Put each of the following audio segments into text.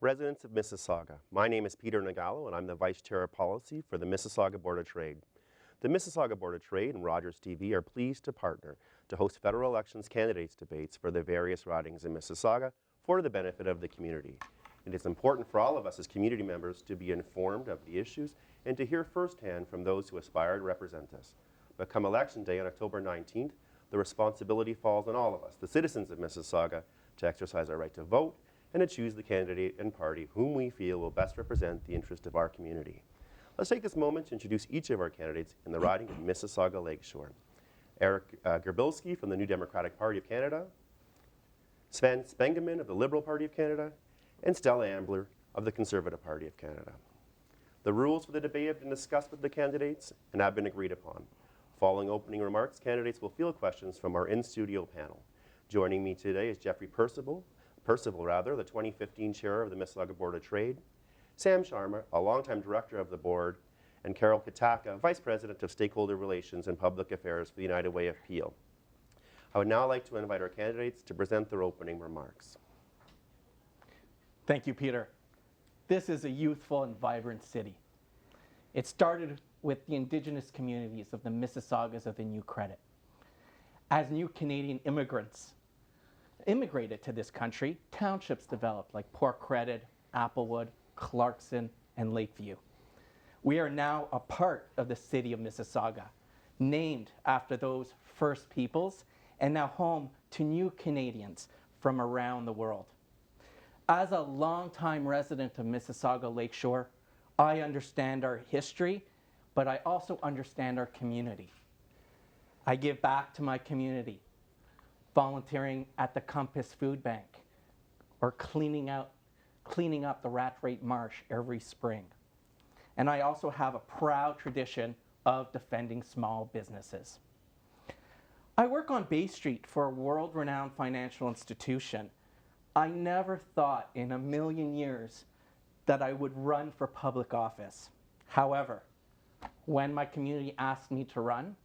Residents of Mississauga, my name is Peter Nagallo and I'm the Vice Chair of Policy for the Mississauga Board of Trade. The Mississauga Board of Trade and Rogers TV are pleased to partner to host federal elections candidates debates for the various ridings in Mississauga for the benefit of the community. It is important for all of us as community members to be informed of the issues and to hear firsthand from those who aspire to represent us. But come Election Day on October 19th, the responsibility falls on all of us, the citizens of Mississauga, to exercise our right to vote and to choose the candidate and party whom we feel will best represent the interest of our community. Let's take this moment to introduce each of our candidates in the riding of Mississauga-Lakeshore. Eric Guerbilsky from the New Democratic Party of Canada, Sven Spengemann of the Liberal Party of Canada, and Stella Ambler of the Conservative Party of Canada. The rules for the debate have been discussed with the candidates and have been agreed upon. Following opening remarks, candidates will field questions from our in-studio panel. Joining me today is Jeffrey Percival, the 2015 Chair of the Mississauga Board of Trade, Sam Sharma, a longtime Director of the Board, and Carol Kataka, Vice President of Stakeholder Relations and Public Affairs for the United Way of Peel. I would now like to invite our candidates to present their opening remarks. Thank you, Peter. This is a youthful and vibrant city. It started with the Indigenous communities of the Mississaugas of the New Credit. As new Canadian immigrants immigrated to this country, townships developed like Port Credit, Applewood, Clarkson, and Lakeview. We are now a part of the city of Mississauga, named after those first peoples and now home to new Canadians from around the world. As a longtime resident of Mississauga-Lakeshore, I understand our history, but I also understand our community. I give back to my community, volunteering at the Compass Food Bank or cleaning up the Rat Rate Marsh every spring. And I also have a proud tradition of defending small businesses. I work on Bay Street for a world-renowned financial institution. I never thought in a million years that I would run for public office. However, when my community asked me to run,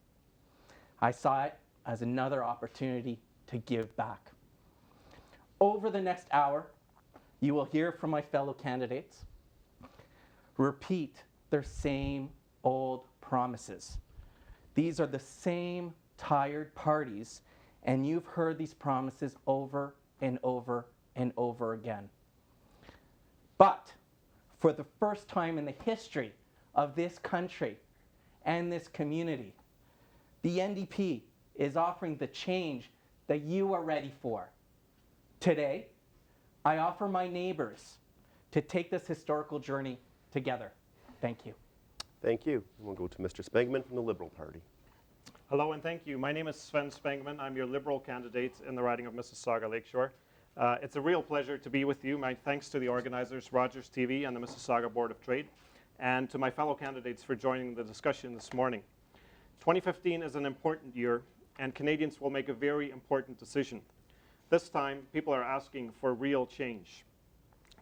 I saw it as another opportunity to give back. Over the next hour, you will hear from my fellow candidates repeat their same old promises. These are the same tired parties, and you've heard these promises over and over and over again. But for the first time in the history of this country and this community, the NDP is offering the change that you are ready for. Today, I offer my neighbors to take this historical journey together. Thank you. Thank you. We'll go to Mr. Spengemann from the Liberal Party. Hello and thank you. My name is Sven Spengemann. I'm your Liberal candidate in the riding of Mississauga-Lakeshore. It's a real pleasure to be with you. My thanks to the organizers, Rogers TV and the Mississauga Board of Trade, and to my fellow candidates for joining the discussion this morning. 2015 is an important year, and Canadians will make a very important decision. This time, people are asking for real change.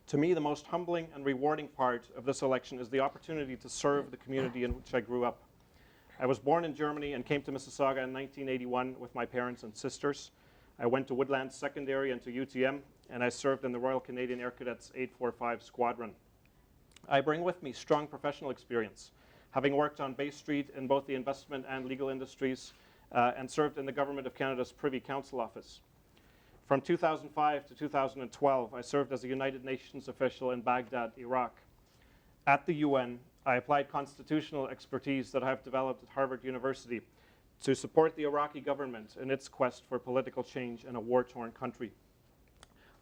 To me, the most humbling and rewarding part of this election is the opportunity to serve the community in which I grew up. I was born in Germany and came to Mississauga in 1981 with my parents and sisters. I went to Woodlands Secondary and to UTM, and I served in the Royal Canadian Air Cadets 845 Squadron. I bring with me strong professional experience, having worked on Bay Street in both the investment and legal industries, and served in the Government of Canada's Privy Council Office. From 2005 to 2012, I served as a United Nations official in Baghdad, Iraq. At the UN, I applied constitutional expertise that I have developed at Harvard University to support the Iraqi government in its quest for political change in a war-torn country.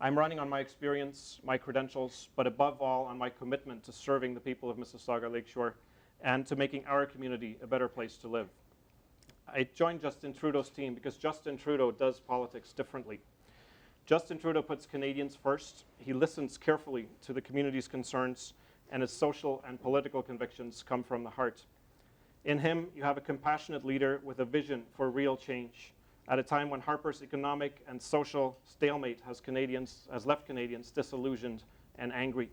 I'm running on my experience, my credentials, but above all on my commitment to serving the people of Mississauga-Lakeshore and to making our community a better place to live. I joined Justin Trudeau's team because Justin Trudeau does politics differently. Justin Trudeau puts Canadians first. He listens carefully to the community's concerns, and his social and political convictions come from the heart. In him, you have a compassionate leader with a vision for real change at a time when Harper's economic and social stalemate has left Canadians disillusioned and angry.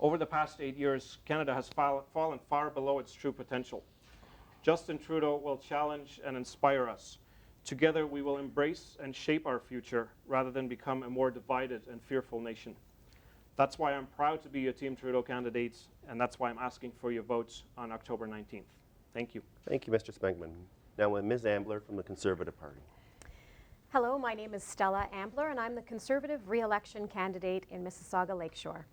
Over the past 8 years, Canada has fallen far below its true potential. Justin Trudeau will challenge and inspire us. Together, we will embrace and shape our future rather than become a more divided and fearful nation. That's why I'm proud to be a Team Trudeau candidate, and that's why I'm asking for your votes on October 19th. Thank you. Thank you, Mr. Spengemann. Now with Ms. Ambler from the Conservative Party. Hello, my name is Stella Ambler, and I'm the Conservative re-election candidate in Mississauga-Lakeshore.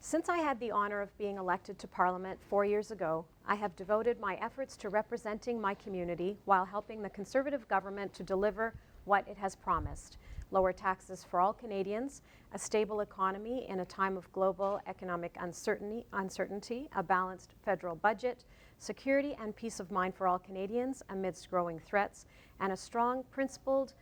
Since I had the honor of being elected to Parliament 4 years ago, I have devoted my efforts to representing my community while helping the Conservative government to deliver what it has promised: lower taxes for all Canadians, a stable economy in a time of global economic uncertainty, a balanced federal budget, security and peace of mind for all Canadians amidst growing threats, and a strong, principled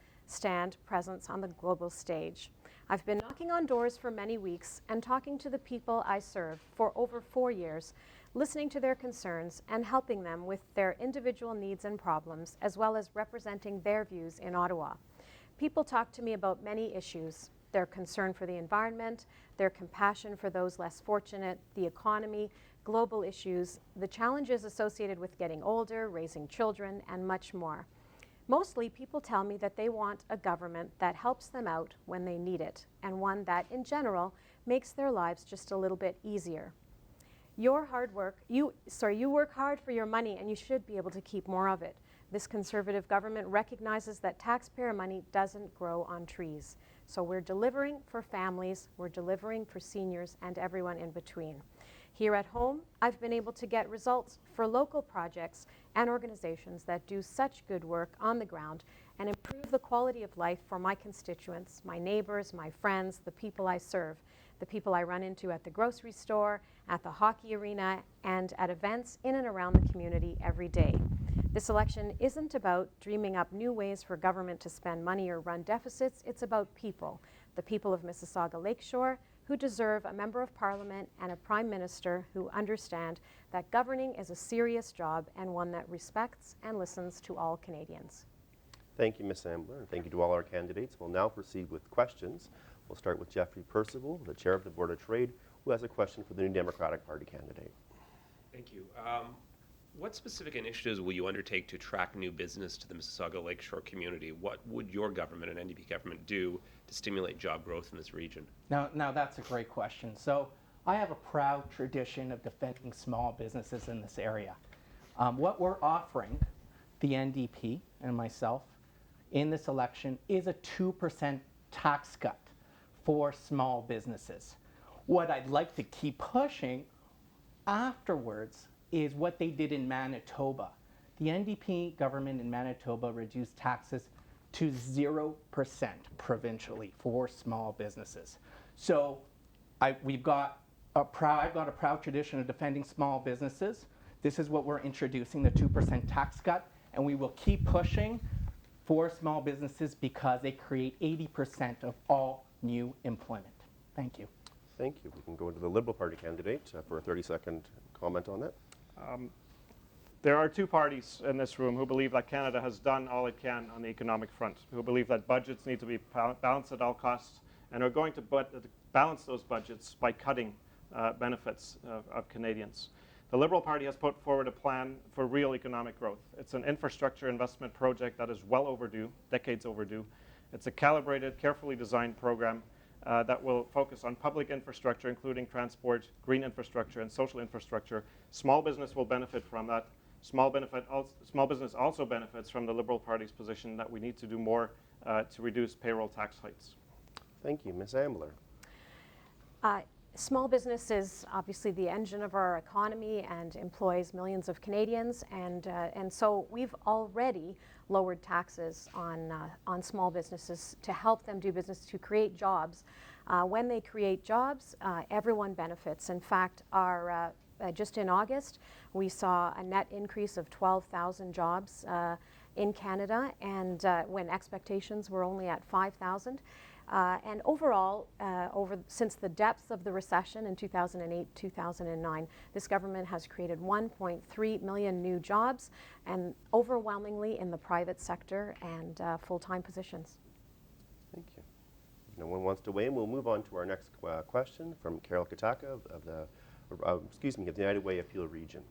presence on the global stage. I've been knocking on doors for many weeks and talking to the people I serve for over 4 years, listening to their concerns and helping them with their individual needs and problems, as well as representing their views in Ottawa. People talk to me about many issues: their concern for the environment, their compassion for those less fortunate, the economy, global issues, the challenges associated with getting older, raising children, and much more. Mostly, people tell me that they want a government that helps them out when they need it, and one that, in general, makes their lives just a little bit easier. You work hard for your money, and you should be able to keep more of it. This Conservative government recognizes that taxpayer money doesn't grow on trees. So we're delivering for families, we're delivering for seniors, and everyone in between. Here at home, I've been able to get results for local projects and organizations that do such good work on the ground and improve the quality of life for my constituents, my neighbors, my friends, the people I serve, the people I run into at the grocery store, at the hockey arena, and at events in and around the community every day. This election isn't about dreaming up new ways for government to spend money or run deficits. It's about people, the people of Mississauga-Lakeshore, who deserve a member of Parliament and a Prime Minister who understand that governing is a serious job and one that respects and listens to all Canadians. Thank you, Ms. Ambler, and thank you to all our candidates. We'll now proceed with questions. We'll start with Jeffrey Percival, the Chair of the Board of Trade, who has a question for the New Democratic Party candidate. Thank you. What specific initiatives will you undertake to attract new business to the Mississauga-Lakeshore community? What would your government and NDP government do to stimulate job growth in this region? Now that's a great question. So I have a proud tradition of defending small businesses in this area. What we're offering the NDP and myself in this election is a 2% tax cut for small businesses. What I'd like to keep pushing afterwards is what they did in Manitoba. The NDP government in Manitoba reduced taxes to 0% provincially for small businesses. So I've got a proud tradition of defending small businesses. This is what we're introducing, the 2% tax cut, and we will keep pushing for small businesses because they create 80% of all new employment. Thank you. Thank you. We can go to the Liberal Party candidate for a 30-second comment on that. There are two parties in this room who believe that Canada has done all it can on the economic front, who believe that budgets need to be balanced at all costs, and are going to balance those budgets by cutting benefits of Canadians. The Liberal Party has put forward a plan for real economic growth. It's an infrastructure investment project that is well overdue, decades overdue. It's a calibrated, carefully designed program that will focus on public infrastructure, including transport, green infrastructure, and social infrastructure. Small business will benefit from that. Small business also benefits from the Liberal Party's position that we need to do more to reduce payroll tax hikes. Thank you. Ms. Ambler. Small business is obviously the engine of our economy and employs millions of Canadians, and so we've already lowered taxes on small businesses to help them do business, to create jobs. When they create jobs, everyone benefits. In fact, just in August, we saw a net increase of 12,000 jobs in Canada, and when expectations were only at 5,000. And overall, since the depths of the recession in 2008-2009, this government has created 1.3 million new jobs, and overwhelmingly in the private sector and full-time positions. Thank you. If no one wants to weigh in, we'll move on to our next question from Carol Kataka of the United Way Appeal Region.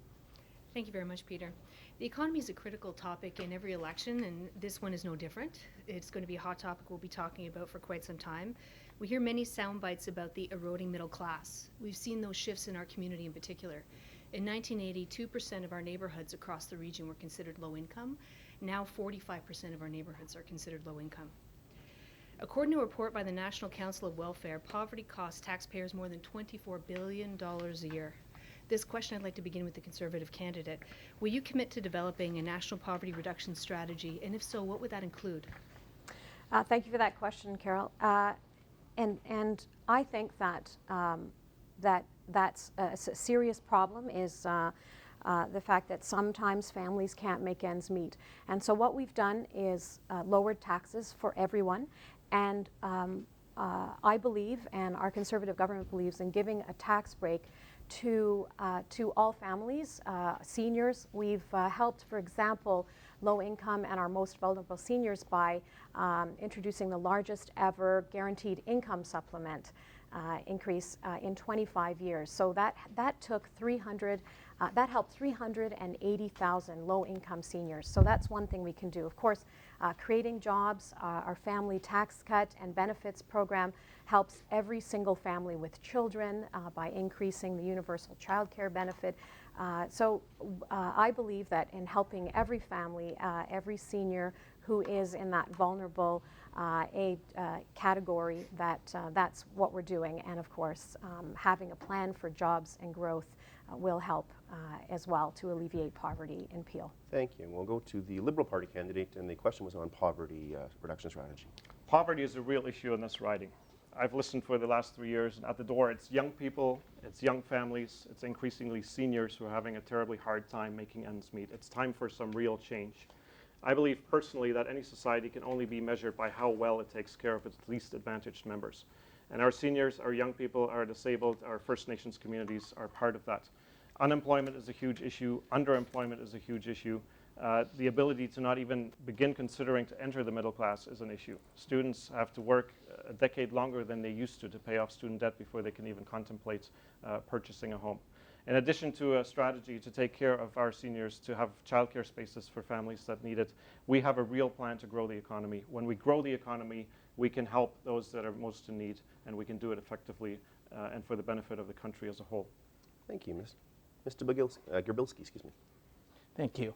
Thank you very much, Peter. The economy is a critical topic in every election, and this one is no different. It's going to be a hot topic we'll be talking about for quite some time. We hear many sound bites about the eroding middle class. We've seen those shifts in our community in particular. In 1980, 2% of our neighborhoods across the region were considered low income. Now 45% of our neighborhoods are considered low income. According to a report by the National Council of Welfare, poverty costs taxpayers more than $24 billion a year. This question I'd like to begin with the Conservative candidate. Will you commit to developing a national poverty reduction strategy, and if so, what would that include? Thank you for that question, Carol. And I think that that's a serious problem is the fact that sometimes families can't make ends meet. And so what we've done is lowered taxes for everyone. And I believe, and our Conservative government believes, in giving a tax break to all families, seniors. We've helped, for example, low income and our most vulnerable seniors by introducing the largest ever guaranteed income supplement increase in 25 years. So that took that helped 380,000 low-income seniors. So that's one thing we can do. Of course, creating jobs, our family tax cut and benefits program helps every single family with children by increasing the universal child care benefit. So I believe that in helping every family, every senior who is in that vulnerable category, that's what we're doing. And of course, having a plan for jobs and growth will help as well to alleviate poverty in Peel. Thank you. We'll go to the Liberal Party candidate, and the question was on poverty reduction strategy. Poverty is a real issue in this riding. I've listened for the last 3 years, and at the door it's young people, it's young families, it's increasingly seniors who are having a terribly hard time making ends meet. It's time for some real change. I believe personally that any society can only be measured by how well it takes care of its least advantaged members. And our seniors, our young people, our disabled, our First Nations communities are part of that. Unemployment is a huge issue. Underemployment is a huge issue. The ability to not even begin considering to enter the middle class is an issue. Students have to work a decade longer than they used to pay off student debt before they can even contemplate purchasing a home. In addition to a strategy to take care of our seniors, to have childcare spaces for families that need it, we have a real plan to grow the economy. When we grow the economy, we can help those that are most in need, and we can do it effectively and for the benefit of the country as a whole. Thank you, Mr. Guerbilsky, excuse me. Thank you.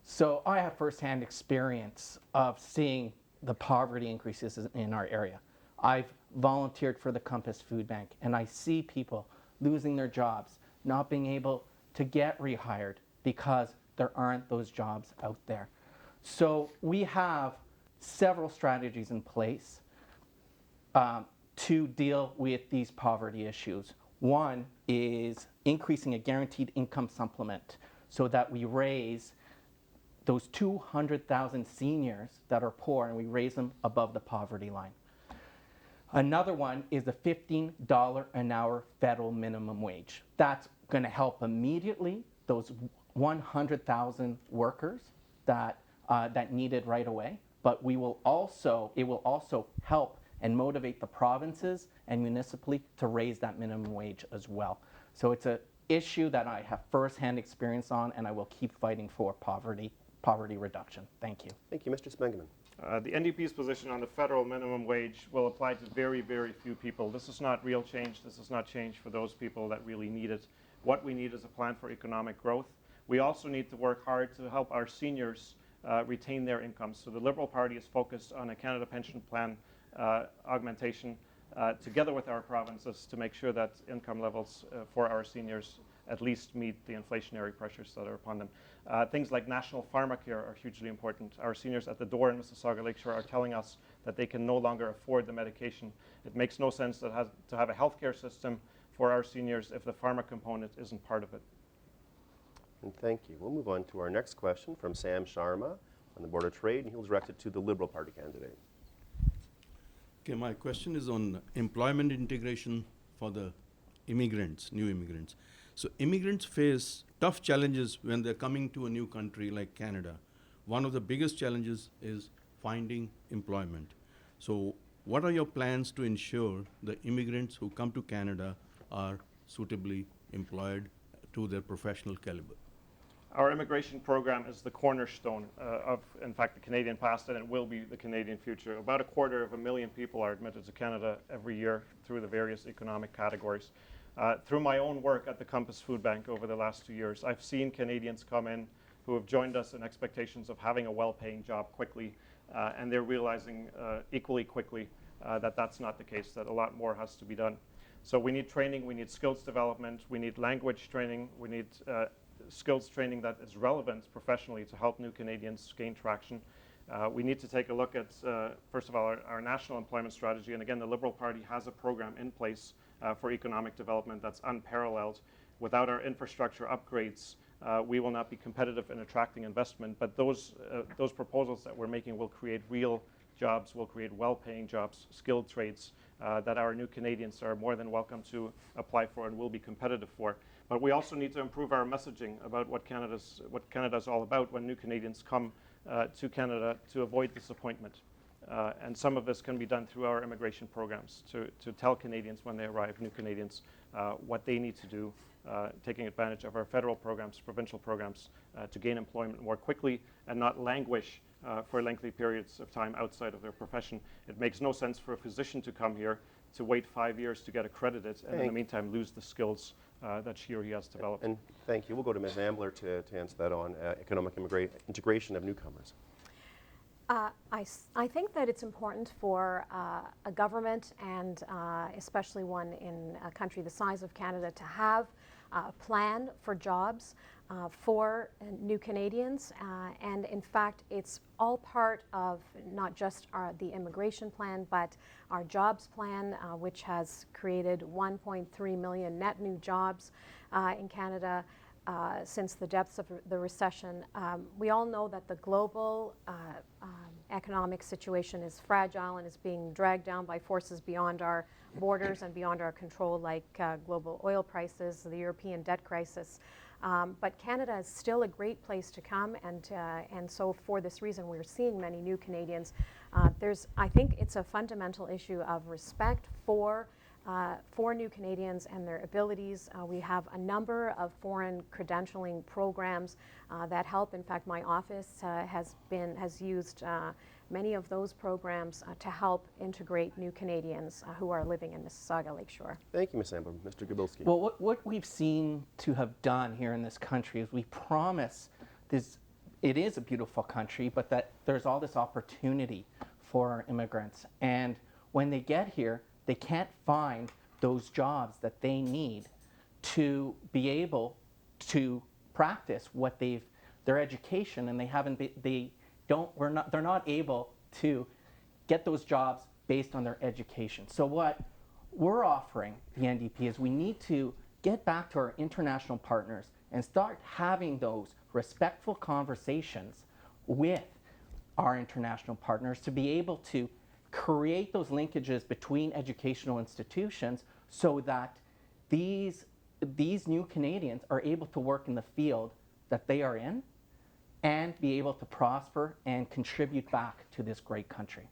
So I have firsthand experience of seeing the poverty increases in our area. I've volunteered for the Compass Food Bank, and I see people losing their jobs, not being able to get rehired because there aren't those jobs out there. So we have several strategies in place to deal with these poverty issues. One is increasing a guaranteed income supplement so that we raise those 200,000 seniors that are poor, and we raise them above the poverty line. Another one is a $15 an hour federal minimum wage. That's going to help immediately those 100,000 workers that need it right away. But it will also help and motivate the provinces and municipally to raise that minimum wage as well. So it's an issue that I have firsthand experience on, and I will keep fighting for poverty reduction. Thank you. Thank you, Mr. Spengemann. The NDP's position on the federal minimum wage will apply to very, very few people. This is not real change. This is not change for those people that really need it. What we need is a plan for economic growth. We also need to work hard to help our seniors retain their incomes. So the Liberal Party is focused on a Canada Pension Plan augmentation together with our provinces to make sure that income levels for our seniors at least meet the inflationary pressures that are upon them. Things like national pharmacare are hugely important. Our seniors at the door in Mississauga-Lakeshore are telling us that they can no longer afford the medication. It makes no sense to have a healthcare system for our seniors if the pharma component isn't part of it. And thank you. We'll move on to our next question from Sam Sharma on the Board of Trade, and he was directed to the Liberal Party candidate. Okay, my question is on employment integration for the immigrants, new immigrants. So immigrants face tough challenges when they're coming to a new country like Canada. One of the biggest challenges is finding employment. So what are your plans to ensure the immigrants who come to Canada are suitably employed to their professional caliber? Our immigration program is the cornerstone of, in fact, the Canadian past, and it will be the Canadian future. About 250,000 people are admitted to Canada every year through the various economic categories. Through my own work at the Compass Food Bank over the last 2 years, I've seen Canadians come in who have joined us in expectations of having a well-paying job quickly, and they're realizing equally quickly that that's not the case, that a lot more has to be done. So we need training, we need skills development, we need language training, we need skills training that is relevant professionally to help new Canadians gain traction. We need to take a look at, first of all, our national employment strategy. And again, the Liberal Party has a program in place for economic development that's unparalleled. Without our infrastructure upgrades, we will not be competitive in attracting investment. But those proposals that we're making will create real jobs, will create well-paying jobs, skilled trades that our new Canadians are more than welcome to apply for and will be competitive for. But we also need to improve our messaging about what Canada's all about when new Canadians come to Canada to avoid disappointment. And some of this can be done through our immigration programs to tell Canadians when they arrive, new Canadians, what they need to do, taking advantage of our federal programs, provincial programs, to gain employment more quickly and not languish for lengthy periods of time outside of their profession. It makes no sense for a physician to come here to wait 5 years to get accredited and in the meantime lose the skills that she or he has developed. And thank you. We'll go to Ms. Ambler to answer that on economic integration of newcomers. I think that it's important for a government, and especially one in a country the size of Canada, to have a plan for jobs for new Canadians. And in fact, it's all part of not just the immigration plan, but our jobs plan, which has created 1.3 million net new jobs in Canada since the depths of the recession. We all know that the global economic situation is fragile and is being dragged down by forces beyond our borders and beyond our control, like global oil prices, the European debt crisis. But Canada is still a great place to come, and so for this reason we're seeing many new Canadians. I think it's a fundamental issue of respect for new Canadians and their abilities. We have a number of foreign credentialing programs that help. In fact, my office has used many of those programs to help integrate new Canadians who are living in Mississauga-Lakeshore. Thank you, Ms. Ambler. Mr. Guerbilsky. Well, what we've seen to have done here in this country is we promise this. It is a beautiful country, but that there's all this opportunity for our immigrants. And when they get here, they can't find those jobs that they need to be able to practice what their education, and they're not able to get those jobs based on their education. So what we're offering the NDP is we need to get back to our international partners and start having those respectful conversations with our international partners to be able to create those linkages between educational institutions so that these new Canadians are able to work in the field that they are in and be able to prosper and contribute back to this great country.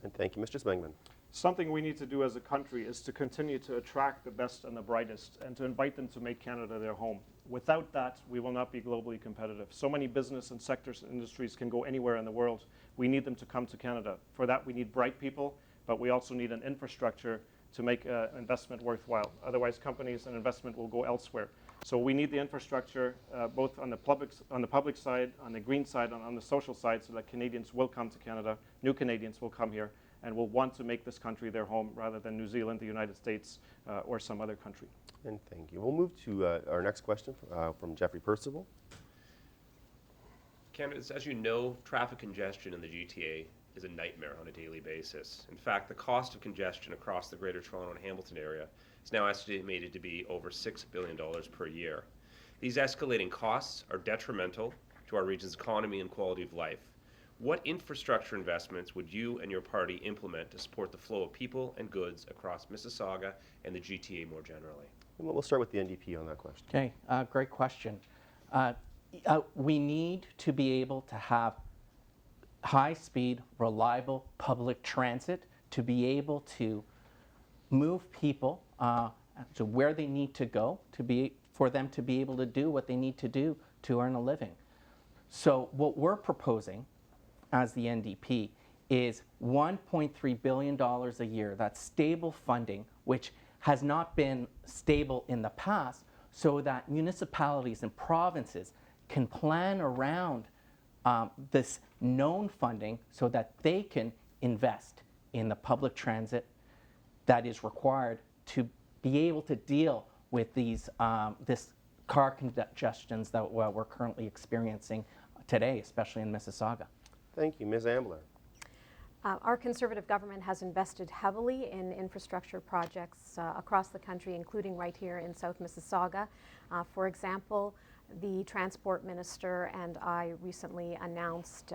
And thank you, Mr. Spengemann. Something we need to do as a country is to continue to attract the best and the brightest and to invite them to make Canada their home. Without that, we will not be globally competitive. So many business and sectors and industries can go anywhere in the world. We need them to come to Canada. For that, we need bright people, but we also need an infrastructure to make investment worthwhile. Otherwise, companies and investment will go elsewhere. So we need the infrastructure both on the public side, on the green side, and on the social side, so that Canadians will come to Canada, new Canadians will come here, and will want to make this country their home rather than New Zealand, the United States, or some other country. And thank you. We'll move to our next question from Jeffrey Percival. Candidates, as you know, traffic congestion in the GTA is a nightmare on a daily basis. In fact, the cost of congestion across the Greater Toronto and Hamilton area is now estimated to be over $6 billion per year. These escalating costs are detrimental to our region's economy and quality of life. What infrastructure investments would you and your party implement to support the flow of people and goods across Mississauga and the GTA more generally? And we'll start with the NDP on that question. Okay, great question. We need to be able to have high-speed, reliable public transit to be able to move people to where they need to go, for them to be able to do what they need to do to earn a living. So what we're proposing as the NDP is $1.3 billion a year. That's stable funding, which has not been stable in the past, so that municipalities and provinces can plan around this known funding so that they can invest in the public transit that is required to be able to deal with these this car congestions that we're currently experiencing today, especially in Mississauga. Thank you. Ms. Ambler. Our Conservative government has invested heavily in infrastructure projects across the country, including right here in South Mississauga. For example, the Transport Minister and I recently announced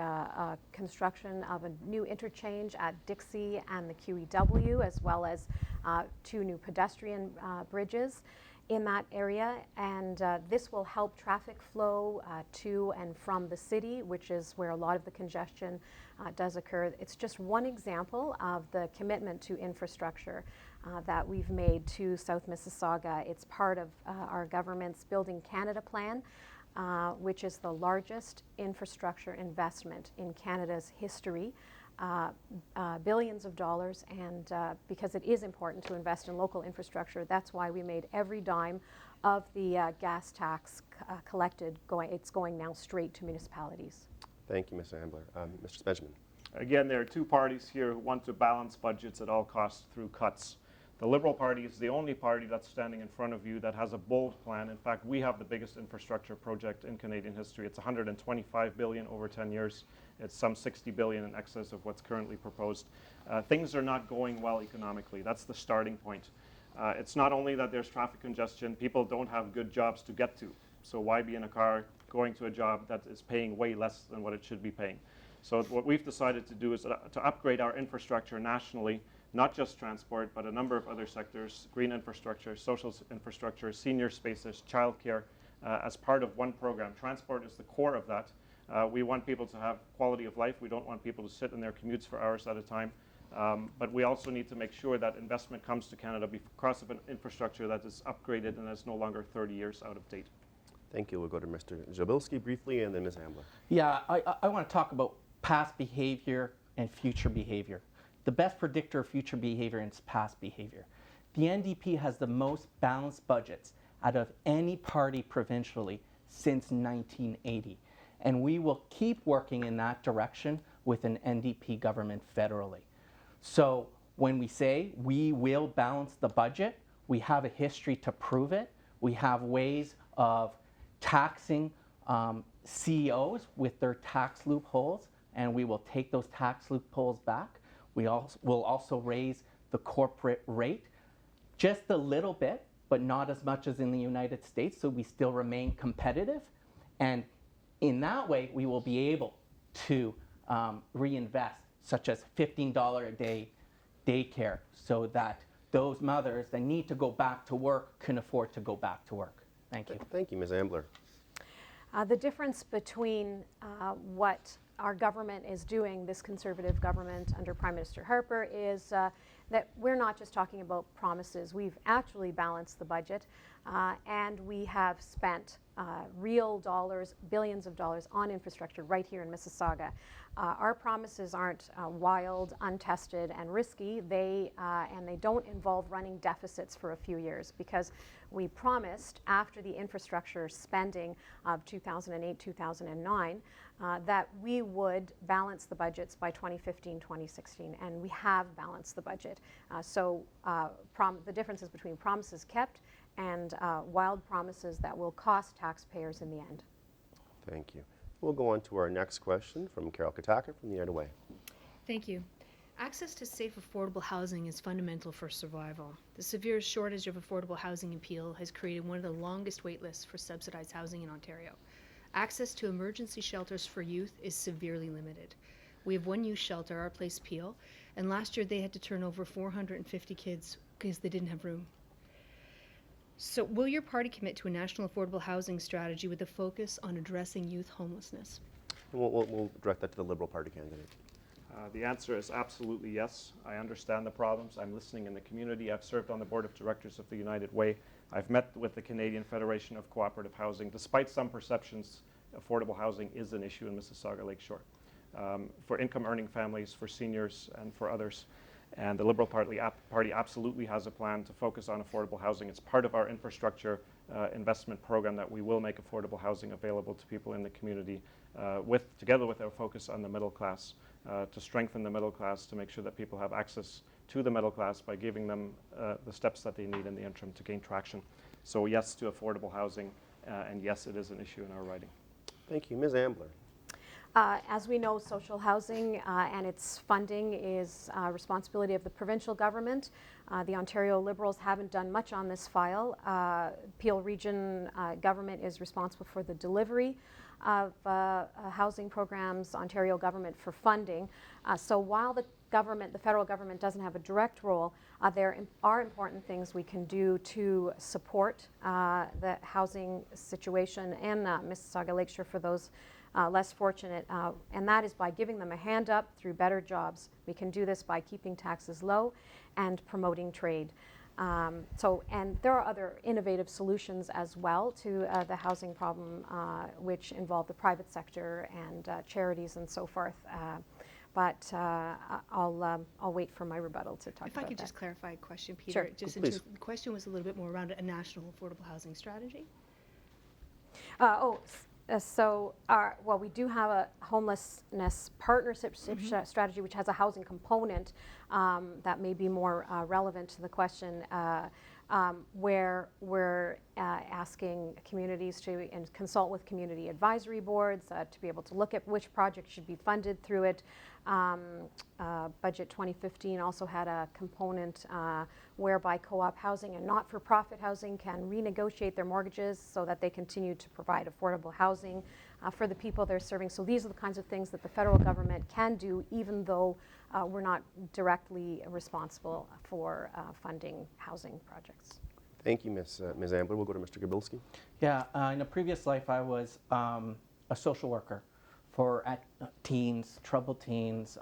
construction of a new interchange at Dixie and the QEW, as well as 2 new pedestrian bridges in that area, and this will help traffic flow to and from the city, which is where a lot of the congestion does occur. It's just one example of the commitment to infrastructure that we've made to South Mississauga. It's part of our government's Building Canada plan, which is the largest infrastructure investment in Canada's history. Billions of dollars, and because it is important to invest in local infrastructure, that's why we made every dime of the gas tax collected it's going now straight to municipalities. Thank you, Ms. Ambler. Mr. Spengemann. Again, there are 2 parties here who want to balance budgets at all costs through cuts. The Liberal Party is the only party that's standing in front of you that has a bold plan. In fact, we have the biggest infrastructure project in Canadian history. It's $125 billion over 10 years. It's some $60 billion in excess of what's currently proposed. Things are not going well economically. That's the starting point. It's not only that there's traffic congestion, people don't have good jobs to get to. So why be in a car going to a job that is paying way less than what it should be paying? So what we've decided to do is to upgrade our infrastructure nationally, not just transport, but a number of other sectors: green infrastructure, social infrastructure, senior spaces, childcare, as part of one program. Transport is the core of that. We want people to have quality of life. We don't want people to sit in their commutes for hours at a time. But we also need to make sure that investment comes to Canada because of an infrastructure that is upgraded and is no longer 30 years out of date. Thank you. We'll go to Mr. Guerbilsky briefly, and then Ms. Ambler. Yeah, I want to talk about past behavior and future behavior. The best predictor of future behavior is past behavior. The NDP has the most balanced budgets out of any party provincially since 1980. And we will keep working in that direction with an NDP government federally. So when we say we will balance the budget, we have a history to prove it. We have ways of taxing CEOs with their tax loopholes, and we will take those tax loopholes back. We will also raise the corporate rate just a little bit, but not as much as in the United States, so we still remain competitive. And in that way, we will be able to reinvest, such as $15 a day daycare, so that those mothers that need to go back to work can afford to go back to work. Thank you. Thank you, Ms. Ambler. The difference between what our government is doing, this Conservative government under Prime Minister Harper, is that we're not just talking about promises. We've actually balanced the budget, and we have spent real dollars, billions of dollars on infrastructure right here in Mississauga. Our promises aren't wild, untested, and risky. And they don't involve running deficits for a few years, because we promised after the infrastructure spending of 2008-2009 that we would balance the budgets by 2015-2016, and we have balanced the budget. The difference is between promises kept and wild promises that will cost taxpayers in the end. Thank you. We'll go on to our next question from Carol Kataka from the Ottawa. Thank you. Access to safe, affordable housing is fundamental for survival. The severe shortage of affordable housing in Peel has created one of the longest wait lists for subsidized housing in Ontario. Access to emergency shelters for youth is severely limited. We have one youth shelter, Our Place Peel, and last year they had to turn over 450 kids because they didn't have room. So will your party commit to a national affordable housing strategy with a focus on addressing youth homelessness? We'll direct that to the Liberal Party candidate. The answer is absolutely yes. I understand the problems. I'm listening in the community. I've served on the board of directors of the United Way. I've met with the Canadian Federation of Cooperative Housing. Despite some perceptions, affordable housing is an issue in Mississauga-Lakeshore for income-earning families, for seniors, and for others. And the Liberal Party absolutely has a plan to focus on affordable housing. It's part of our infrastructure investment program that we will make affordable housing available to people in the community, together with our focus on the middle class, to strengthen the middle class, to make sure that people have access to the middle class by giving them the steps that they need in the interim to gain traction. So yes to affordable housing, and yes, it is an issue in our riding. Thank you. Ms. Ambler. As we know, social housing and its funding is responsibility of the provincial government. The Ontario Liberals haven't done much on this file. Peel Region government is responsible for the delivery of housing programs, Ontario government for funding. So while the federal government doesn't have a direct role, there are important things we can do to support the housing situation in Mississauga-Lakeshore for those less fortunate, and that is by giving them a hand up through better jobs. We can do this by keeping taxes low and promoting trade. And there are other innovative solutions as well to the housing problem, which involve the private sector and charities and so forth. But I'll wait for my rebuttal to talk about that. If I could just clarify a question, Peter. Sure. Just Please. the question was a little bit more around a national affordable housing strategy. Well, we do have a homelessness partnership strategy, which has a housing component that may be more relevant to the question, where we're asking communities to consult with community advisory boards to be able to look at which projects should be funded through it. Budget 2015 also had a component whereby co-op housing and not-for-profit housing can renegotiate their mortgages so that they continue to provide affordable housing for the people they're serving. So these are the kinds of things that the federal government can do, even though we're not directly responsible for funding housing projects. Thank you, Ms. Ambler. We'll go to Mr. Guerbilsky. Yeah, in a previous life, I was a social worker for teens, troubled teens,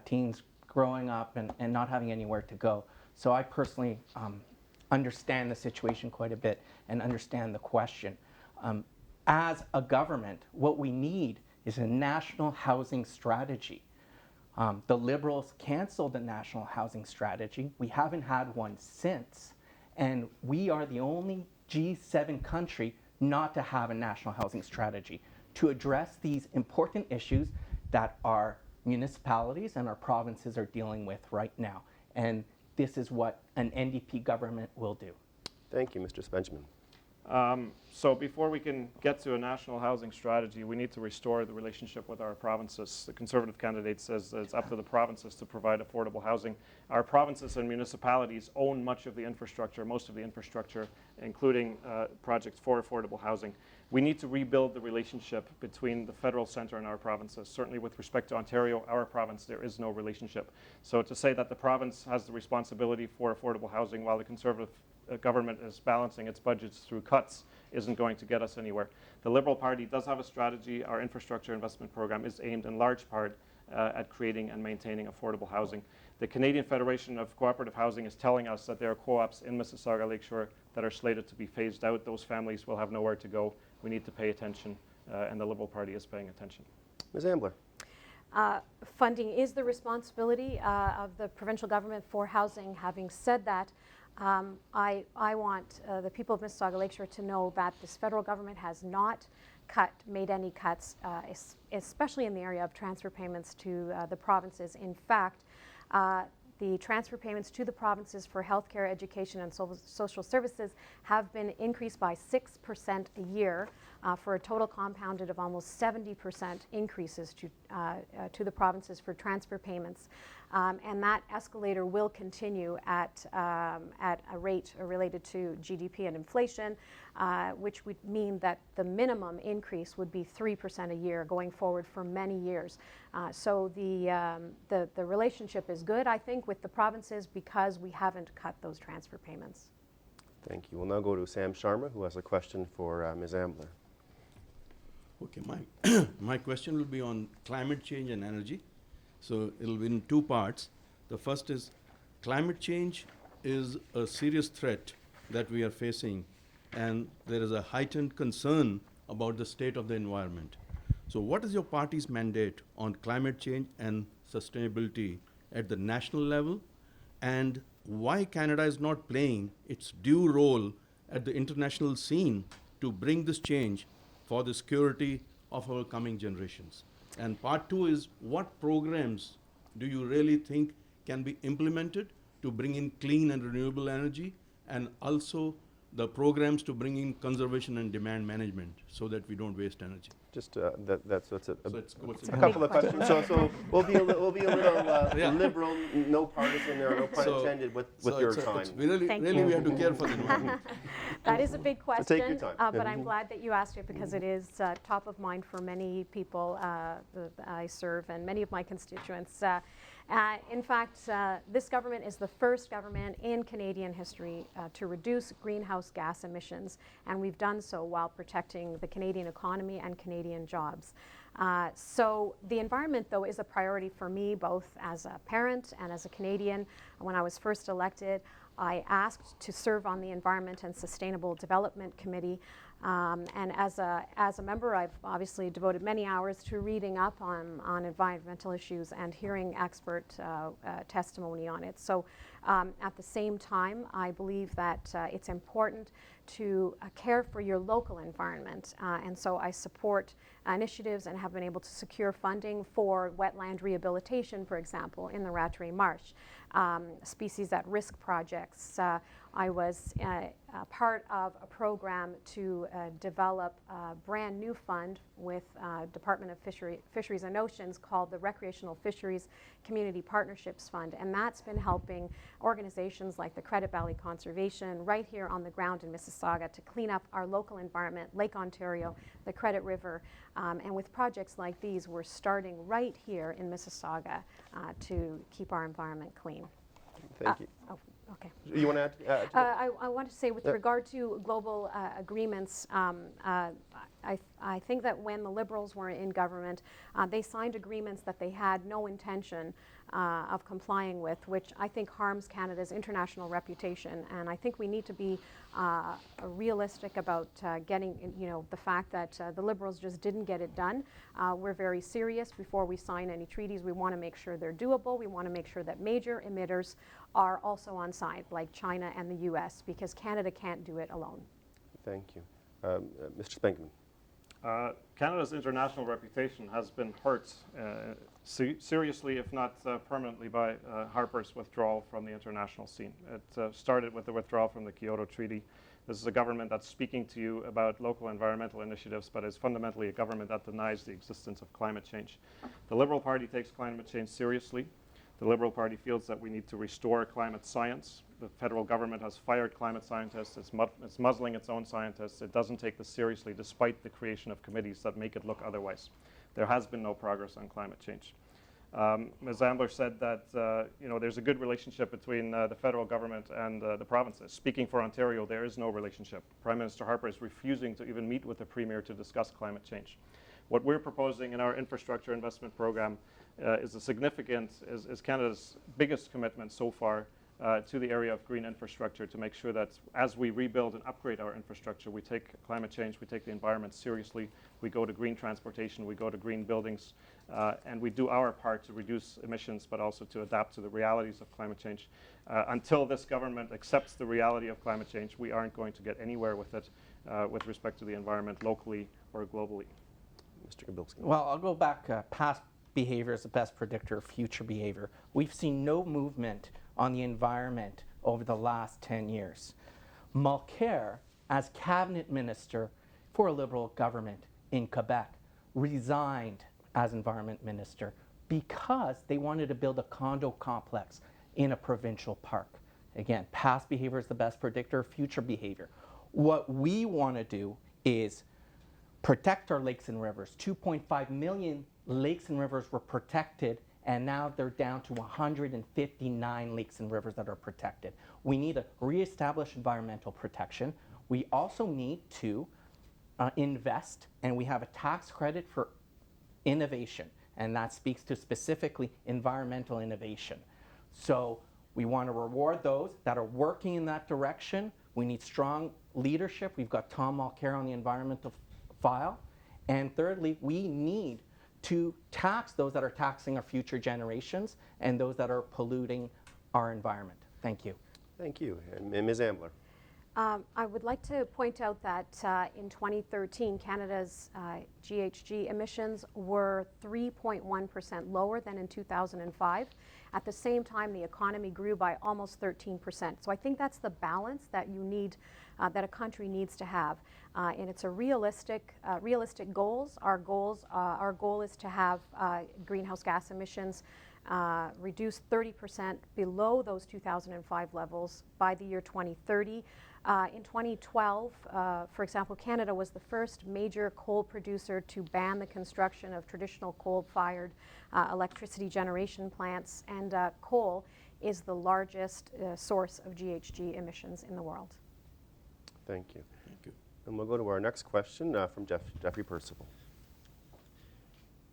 teens growing up and not having anywhere to go. So I personally understand the situation quite a bit and understand the question. As a government, what we need is a national housing strategy. The Liberals canceled the national housing strategy. We haven't had one since. And we are the only G7 country not to have a national housing strategy to address these important issues that our municipalities and our provinces are dealing with right now. And this is what an NDP government will do. Thank you, Mr. Spengemann. So before we can get to a national housing strategy, we need to restore the relationship with our provinces. The Conservative candidate says that it's up to the provinces to provide affordable housing. Our provinces and municipalities own much of the infrastructure, most of the infrastructure, including projects for affordable housing. We need to rebuild the relationship between the federal centre and our provinces. Certainly with respect to Ontario, our province, there is no relationship. So to say that the province has the responsibility for affordable housing while the Conservative government is balancing its budgets through cuts isn't going to get us anywhere. The Liberal Party does have a strategy. Our infrastructure investment program is aimed in large part at creating and maintaining affordable housing. The Canadian Federation of Cooperative Housing is telling us that there are co-ops in Mississauga-Lakeshore that are slated to be phased out. Those families will have nowhere to go. We need to pay attention, and the Liberal Party is paying attention. Ms. Ambler. Funding is the responsibility of the provincial government for housing. Having said that, I want the people of Mississauga-Lakeshore to know that this federal government has not made any cuts, especially in the area of transfer payments to the provinces. In fact, the transfer payments to the provinces for healthcare, education, and social services have been increased by 6% a year for a total compounded of almost 70% increases to the provinces for transfer payments. And that escalator will continue at a rate related to GDP and inflation, which would mean that the minimum increase would be 3% a year going forward for many years. So the relationship is good, I think, with the provinces because we haven't cut those transfer payments. Thank you. We'll now go to Sam Sharma, who has a question for Ms. Ambler. Okay, my question will be on climate change and energy. So it'll be in two parts. The first is climate change is a serious threat that we are facing, and there is a heightened concern about the state of the environment. So what is your party's mandate on climate change and sustainability at the national level, and why Canada is not playing its due role at the international scene to bring this change for the security of our coming generations? And part two is, what programs do you really think can be implemented to bring in clean and renewable energy, and also the programs to bring in conservation and demand management so that we don't waste energy? Just that's So it's a couple of questions. So we'll be a little Yeah. liberal, no partisan there, no pun intended with your time. Really, Thank really you. we have to care for the environment. That is a big question, take your time. but I'm glad that you asked it because it is top of mind for many people I serve and many of my constituents. In fact, this government is the first government in Canadian history to reduce greenhouse gas emissions, and we've done so while protecting the Canadian economy and Canadian jobs. So the environment, though, is a priority for me, both as a parent and as a Canadian. When I was first elected, I asked to serve on the Environment and Sustainable Development Committee. And as a member, I've obviously devoted many hours to reading up on environmental issues and hearing expert testimony on it. So at the same time, I believe that it's important to care for your local environment. And so I support initiatives and have been able to secure funding for wetland rehabilitation, for example, in the Rattray Marsh, species at risk projects. I was part of a program to develop a brand new fund with Department of Fisheries and Oceans called the Recreational Fisheries Community Partnerships Fund, and that's been helping organizations like the Credit Valley Conservation right here on the ground in Mississauga to clean up our local environment, Lake Ontario, the Credit River, and with projects like these, we're starting right here in Mississauga to keep our environment clean. Thank you. Oh, okay. You want to add to that? I want to say with regard to global agreements, I think that when the Liberals were in government, they signed agreements that they had no intention of complying with, which I think harms Canada's international reputation. And I think we need to be realistic about getting, the fact that the Liberals just didn't get it done. We're very serious before we sign any treaties. We want to make sure they're doable. We want to make sure that major emitters are also on side, like China and the US, because Canada can't do it alone. Thank you. Mr. Spengemann. Canada's international reputation has been hurt seriously, if not permanently, by Harper's withdrawal from the international scene. It started with the withdrawal from the Kyoto Treaty. This is a government that's speaking to you about local environmental initiatives, but is fundamentally a government that denies the existence of climate change. The Liberal Party takes climate change seriously. The Liberal Party feels that we need to restore climate science. The federal government has fired climate scientists. It's muzzling its own scientists. It doesn't take this seriously, despite the creation of committees that make it look otherwise. There has been no progress on climate change. Ms. Ambler said that there's a good relationship between the federal government and the provinces. Speaking for Ontario, there is no relationship. Prime Minister Harper is refusing to even meet with the Premier to discuss climate change. What we're proposing in our infrastructure investment program is Canada's biggest commitment so far to the area of green infrastructure, to make sure that as we rebuild and upgrade our infrastructure, we take climate change, we take the environment seriously, we go to green transportation, we go to green buildings, and we do our part to reduce emissions, but also to adapt to the realities of climate change. Until this government accepts the reality of climate change, we aren't going to get anywhere with it with respect to the environment locally or globally. Mr. Guerbilsky. Well, I'll go back. Past behavior is the best predictor of future behavior. We've seen no movement on the environment over the last 10 years. Mulcair, as cabinet minister for a Liberal government in Quebec, resigned as environment minister because they wanted to build a condo complex in a provincial park. Again, past behavior is the best predictor of future behavior. What we want to do is protect our lakes and rivers. 2.5 million lakes and rivers were protected, and now they're down to 159 lakes and rivers that are protected. We need to reestablish environmental protection. We also need to invest, and we have a tax credit for innovation, and that speaks to specifically environmental innovation. So we want to reward those that are working in that direction, We need strong leadership. We've got Tom Mulcair on the environmental file. And thirdly, we need to tax those that are taxing our future generations and those that are polluting our environment. Thank you. Thank you. And Ms. Ambler. I would like to point out that in 2013, Canada's GHG emissions were 3.1% lower than in 2005. At the same time, the economy grew by almost 13%. So I think that's the balance that you need, that a country needs to have. And it's a realistic goals. Our goal is to have greenhouse gas emissions reduced 30% below those 2005 levels by the year 2030. In 2012, for example, Canada was the first major coal producer to ban the construction of traditional coal-fired electricity generation plants, and coal is the largest source of GHG emissions in the world. Thank you. Thank you. And we'll go to our next question from Jeffrey Percival.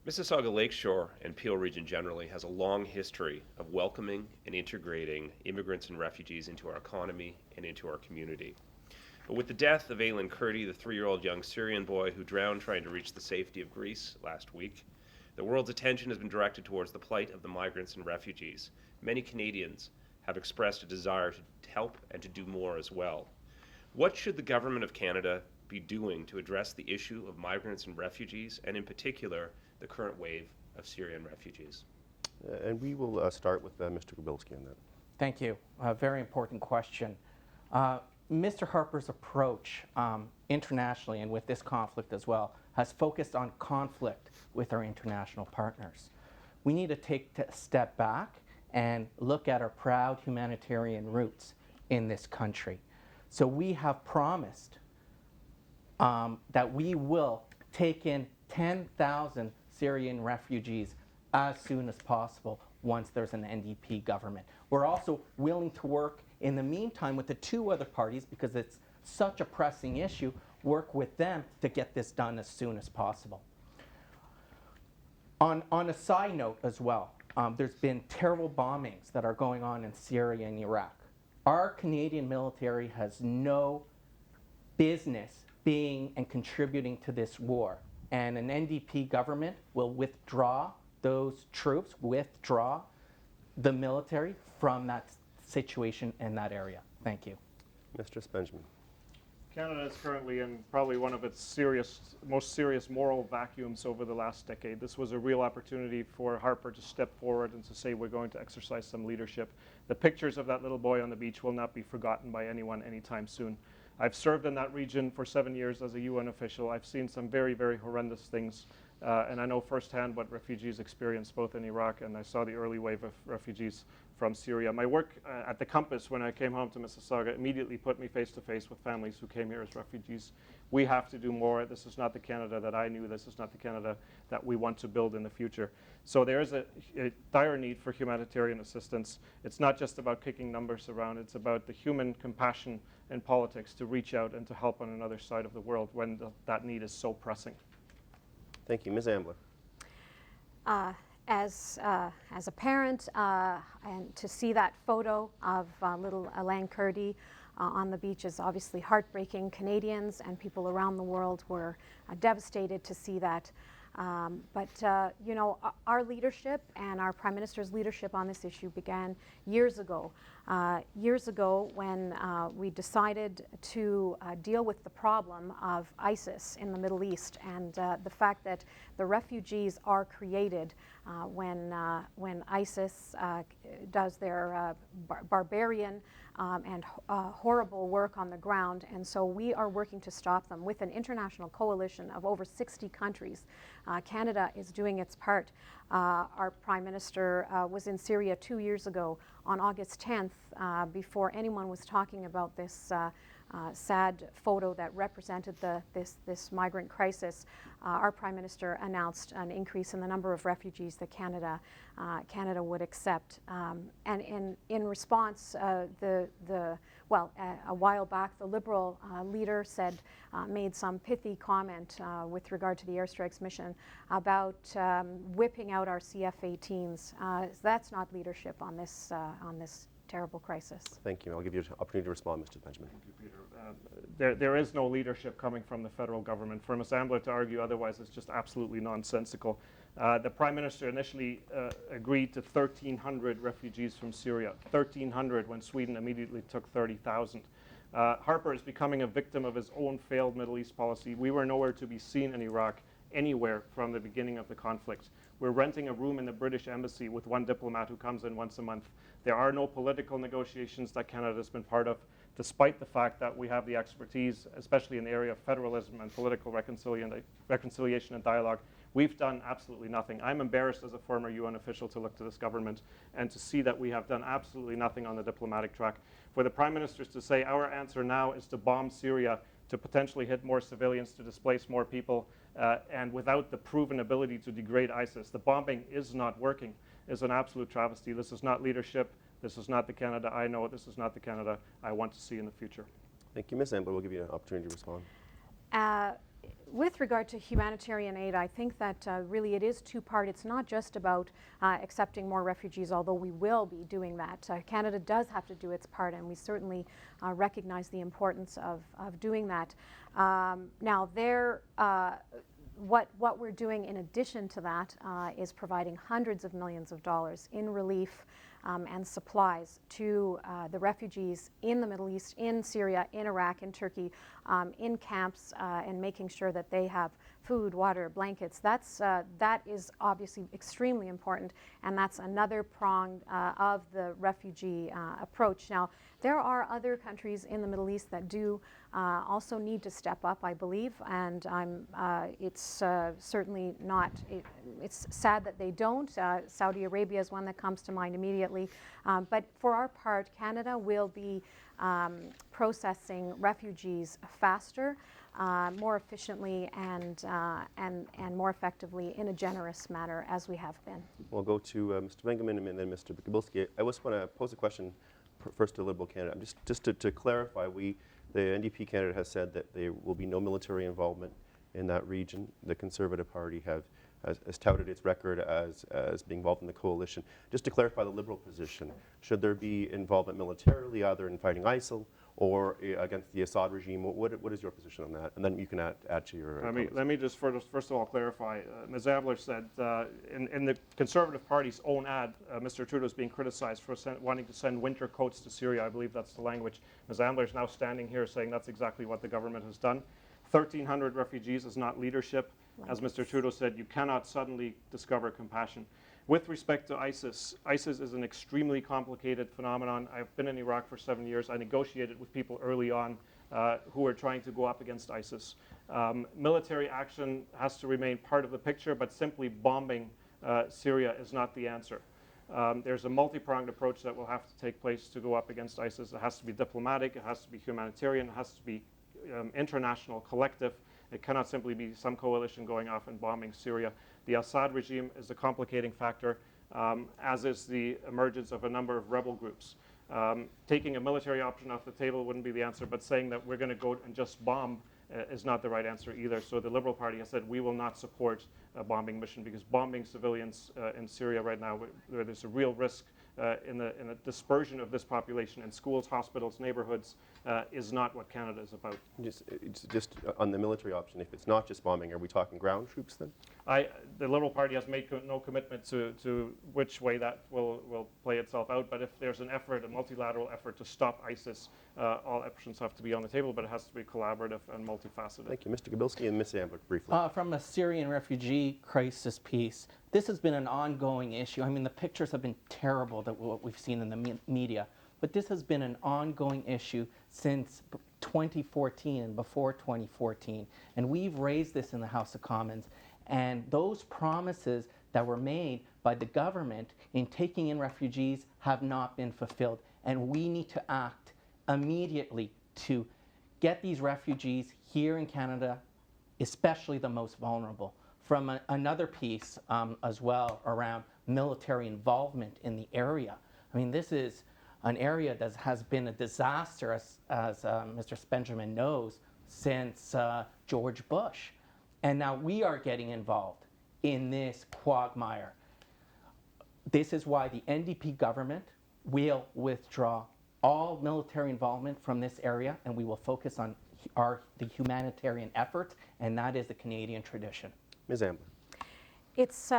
Mississauga-Lakeshore and Peel region generally has a long history of welcoming and integrating immigrants and refugees into our economy and into our community. But with the death of Aylin Kurdi, the 3-year-old young Syrian boy who drowned trying to reach the safety of Greece last week, the world's attention has been directed towards the plight of the migrants and refugees. Many Canadians have expressed a desire to help and to do more as well. What should the Government of Canada be doing to address the issue of migrants and refugees, and in particular, the current wave of Syrian refugees? And we will start with Mr. Guerbilsky on that. Thank you. A very important question. Mr. Harper's approach internationally and with this conflict as well has focused on conflict with our international partners. We need to take a step back and look at our proud humanitarian roots in this country. So we have promised that we will take in 10,000 Syrian refugees as soon as possible once there's an NDP government. We're also willing to work in the meantime with the 2 other parties, because it's such a pressing issue, work with them to get this done as soon as possible. On a side note as well, there's been terrible bombings that are going on in Syria and Iraq. Our Canadian military has no business being and contributing to this war. And an NDP government will withdraw those troops, withdraw the military from that situation in that area. Thank you. Mr. Spengemann. Canada is currently in probably one of its most serious moral vacuums over the last decade. This was a real opportunity for Harper to step forward and to say we're going to exercise some leadership. The pictures of that little boy on the beach will not be forgotten by anyone anytime soon. I've served in that region for 7 years as a UN official. I've seen some very, very horrendous things, and I know firsthand what refugees experience both in Iraq, and I saw the early wave of refugees from Syria. My work at the Compass when I came home to Mississauga immediately put me face to face with families who came here as refugees. We have to do more. This is not the Canada that I knew. This is not the Canada that we want to build in the future. So there is a dire need for humanitarian assistance. It's not just about kicking numbers around. It's about the human compassion in politics to reach out and to help on another side of the world when that need is so pressing. Thank you. Ms. Ambler. As a parent, and to see that photo of little Aylin Kurdi on the beach is obviously heartbreaking. Canadians and people around the world were devastated to see that. But you know, our leadership and our Prime Minister's leadership on this issue began years ago. When we decided to deal with the problem of ISIS in the Middle East, and the fact that the refugees are created when ISIS does their barbarian and horrible work on the ground. And so we are working to stop them with an international coalition of over 60 countries. Canada is doing its part. Our Prime Minister was in Syria 2 years ago on August 10th, before anyone was talking about this sad photo that represented this migrant crisis. Our Prime Minister announced an increase in the number of refugees that Canada would accept. And in response, a while back, the Liberal leader made some pithy comment with regard to the airstrikes mission about whipping out our CF-18s. That's not leadership on this terrible crisis. Thank you. I'll give you an opportunity to respond, Mr. Benjamin. Thank you, Peter. There is no leadership coming from the federal government. For Ms. Ambler to argue otherwise is just absolutely nonsensical. The Prime Minister initially agreed to 1,300 refugees from Syria, 1,300 when Sweden immediately took 30,000. Harper is becoming a victim of his own failed Middle East policy. We were nowhere to be seen in Iraq anywhere from the beginning of the conflict. We're renting a room in the British Embassy with one diplomat who comes in once a month. There are no political negotiations that Canada has been part of, despite the fact that we have the expertise, especially in the area of federalism and political reconciliation and dialogue. We've done absolutely nothing. I'm embarrassed as a former UN official to look to this government and to see that we have done absolutely nothing on the diplomatic track. For the Prime Ministers to say our answer now is to bomb Syria, to potentially hit more civilians, to displace more people, and without the proven ability to degrade ISIS. The bombing is not working, is an absolute travesty. This is not leadership. This is not the Canada I know. This is not the Canada I want to see in the future. Thank you, Ms. Ambler. We'll give you an opportunity to respond. With regard to humanitarian aid, I think that really it is two-part. It's not just about accepting more refugees, although we will be doing that. Canada does have to do its part, and we certainly recognize the importance of doing that. Now, what we're doing in addition to that is providing hundreds of millions of dollars in relief and supplies to the refugees in the Middle East, in Syria, in Iraq, in Turkey, in camps, and making sure that they have food, water, blankets. That is obviously extremely important, and that's another prong of the refugee approach. Now, there are other countries in the Middle East that do also need to step up, I believe, and it's certainly not, it's sad that they don't. Saudi Arabia is one that comes to mind immediately. But for our part, Canada will be processing refugees faster, more efficiently, and more effectively in a generous manner, as we have been. We'll go to Mr. Spengemann and then Mr. Guerbilsky. I just want to pose a question first to Liberal Canada. Just to clarify, the NDP Canada has said that there will be no military involvement in that region. The Conservative Party has touted its record as being involved in the coalition. Just to clarify the Liberal position, should there be involvement militarily, either in fighting ISIL or against the Assad regime? What is your position on that? And then you can add to your Let me just first of all clarify. Ms. Ambler said in the Conservative Party's own ad, Mr. Trudeau is being criticized for wanting to send winter coats to Syria. I believe that's the language. Ms. Ambler is now standing here saying that's exactly what the government has done. 1,300 refugees is not leadership. As Mr. Trudeau said, you cannot suddenly discover compassion. With respect to ISIS, ISIS is an extremely complicated phenomenon. I've been in Iraq for 7 years. I negotiated with people early on who were trying to go up against ISIS. Military action has to remain part of the picture, but simply bombing Syria is not the answer. There's a multi-pronged approach that will have to take place to go up against ISIS. It has to be diplomatic, it has to be humanitarian, it has to be international, collective. It cannot simply be some coalition going off and bombing Syria. The Assad regime is a complicating factor, as is the emergence of a number of rebel groups. Taking a military option off the table wouldn't be the answer, but saying that we're going to go and just bomb is not the right answer either. So the Liberal Party has said we will not support a bombing mission, because bombing civilians in Syria right now, where there's a real risk in a dispersion of this population in schools, hospitals, neighborhoods, is not what Canada is about. Just on the military option, if it's not just bombing, are we talking ground troops then? The Liberal Party has made no commitment to which way that will play itself out, but if there's an effort, a multilateral effort to stop ISIS, all options have to be on the table, but it has to be collaborative and multifaceted. Thank you. Mr. Guerbilsky and Ms. Ambler, briefly. From a Syrian refugee crisis piece, this has been an ongoing issue. I mean, the pictures have been terrible that what we've seen in the media, but this has been an ongoing issue since 2014 and before 2014. And we've raised this in the House of Commons. And those promises that were made by the government in taking in refugees have not been fulfilled. And we need to act immediately to get these refugees here in Canada, especially the most vulnerable. From another piece as well around military involvement in the area. I mean, this is an area that has been a disaster, as Mr. Spengemann knows, since George Bush. And now we are getting involved in this quagmire. This is why the NDP government we'll withdraw all military involvement from this area, and we will focus on the humanitarian effort, and that is a Canadian tradition. Ms. Ambler. It's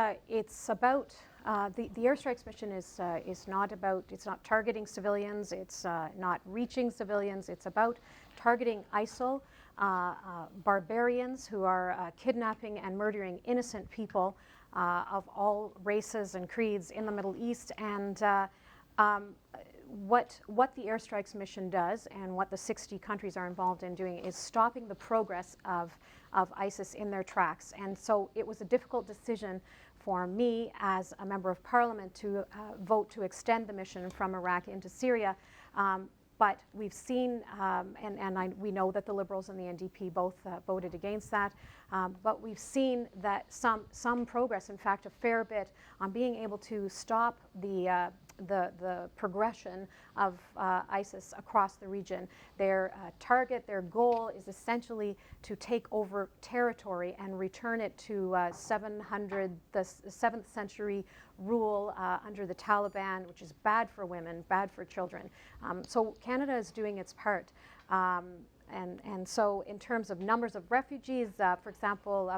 about the airstrikes mission is not about, it's not targeting civilians, it's not reaching civilians, it's about targeting ISIL, barbarians who are kidnapping and murdering innocent people of all races and creeds in the Middle East. And what the airstrikes mission does, and what the 60 countries are involved in doing, is stopping the progress of ISIS in their tracks. And so it was a difficult decision for me as a member of parliament to vote to extend the mission from Iraq into Syria. But we've seen, we know that the Liberals and the NDP both voted against that, but we've seen that some progress, in fact a fair bit, on being able to stop the progression of ISIS across the region. Their target, their goal is essentially to take over territory and return it to the 7th century rule under the Taliban, which is bad for women, bad for children. So Canada is doing its part. And so in terms of numbers of refugees, for example,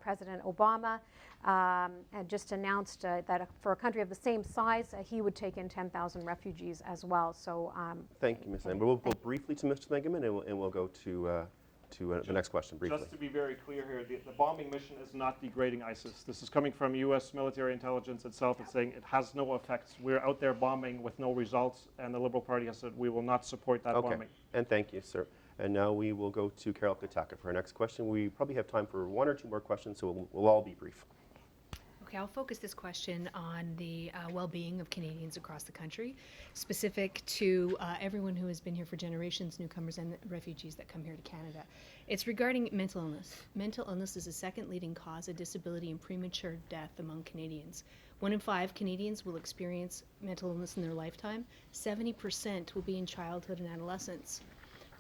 President Obama had just announced that for a country of the same size, he would take in 10,000 refugees as well. So Thank you, Ms. Ambler. We'll go briefly to Mr. Spengemann, and we'll go to the next question briefly. Just to be very clear here, the bombing mission is not degrading ISIS. This is coming from U.S. military intelligence itself. It's saying it has no effects. We're out there bombing with no results, and the Liberal Party has said we will not support that bombing. And thank you, sir. And now we will go to Carol Kataka for our next question. We probably have time for one or two more questions, so we'll all be brief. Okay, I'll focus this question on the well-being of Canadians across the country, specific to everyone who has been here for generations, newcomers and refugees that come here to Canada. It's regarding mental illness. Mental illness is the second leading cause of disability and premature death among Canadians. 1 in 5 Canadians will experience mental illness in their lifetime. 70% will be in childhood and adolescence.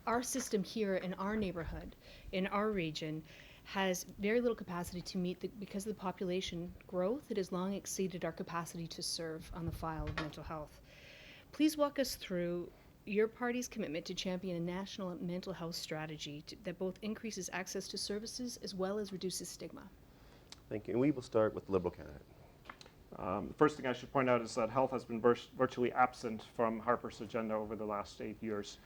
Our system here in our neighborhood, in our region, has very little capacity to meet, because of the population growth, it has long exceeded our capacity to serve on the file of mental health. Please walk us through your party's commitment to champion a national mental health strategy that both increases access to services as well as reduces stigma. Thank you. And we will start with the Liberal candidate. The first thing I should point out is that health has been virtually absent from Harper's agenda over the last 8 years.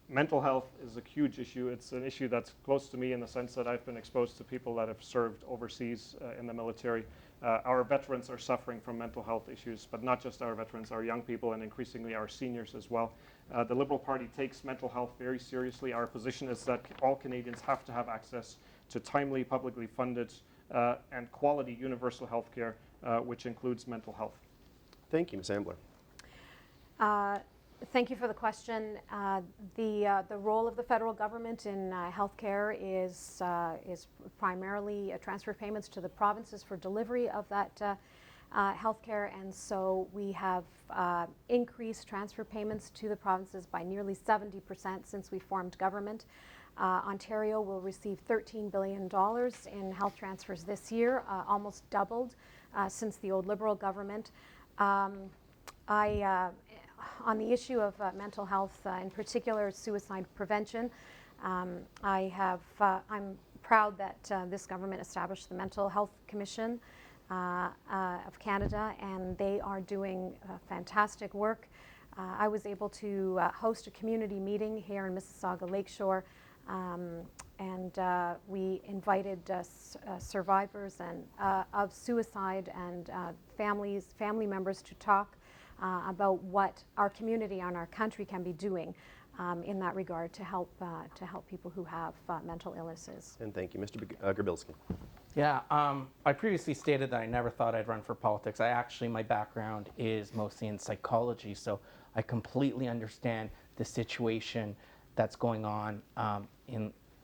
Mental health is a huge issue. It's an issue that's close to me in the sense that I've been exposed to people that have served overseas in the military. Our veterans are suffering from mental health issues, but not just our veterans, our young people, and increasingly our seniors as well. The Liberal Party takes mental health very seriously. Our position is that all Canadians have to have access to timely, publicly funded and quality universal health care, which includes mental health. Thank you, Ms. Ambler. Thank you for the question. The role of the federal government in healthcare is primarily transfer payments to the provinces for delivery of that healthcare, and so we have increased transfer payments to the provinces by nearly 70% since we formed government. Ontario will receive $13 billion in health transfers this year, almost doubled since the old Liberal government. On the issue of mental health, in particular suicide prevention, I'm proud that this government established the Mental Health Commission of Canada, and they are doing fantastic work. I was able to host a community meeting here in Mississauga-Lakeshore, and we invited survivors of suicide and family members to talk about what our community and our country can be doing in that regard to help people who have mental illnesses. And thank you. Mr. Guerbilsky. Yeah, I previously stated that I never thought I'd run for politics. My background is mostly in psychology, so I completely understand the situation that's going on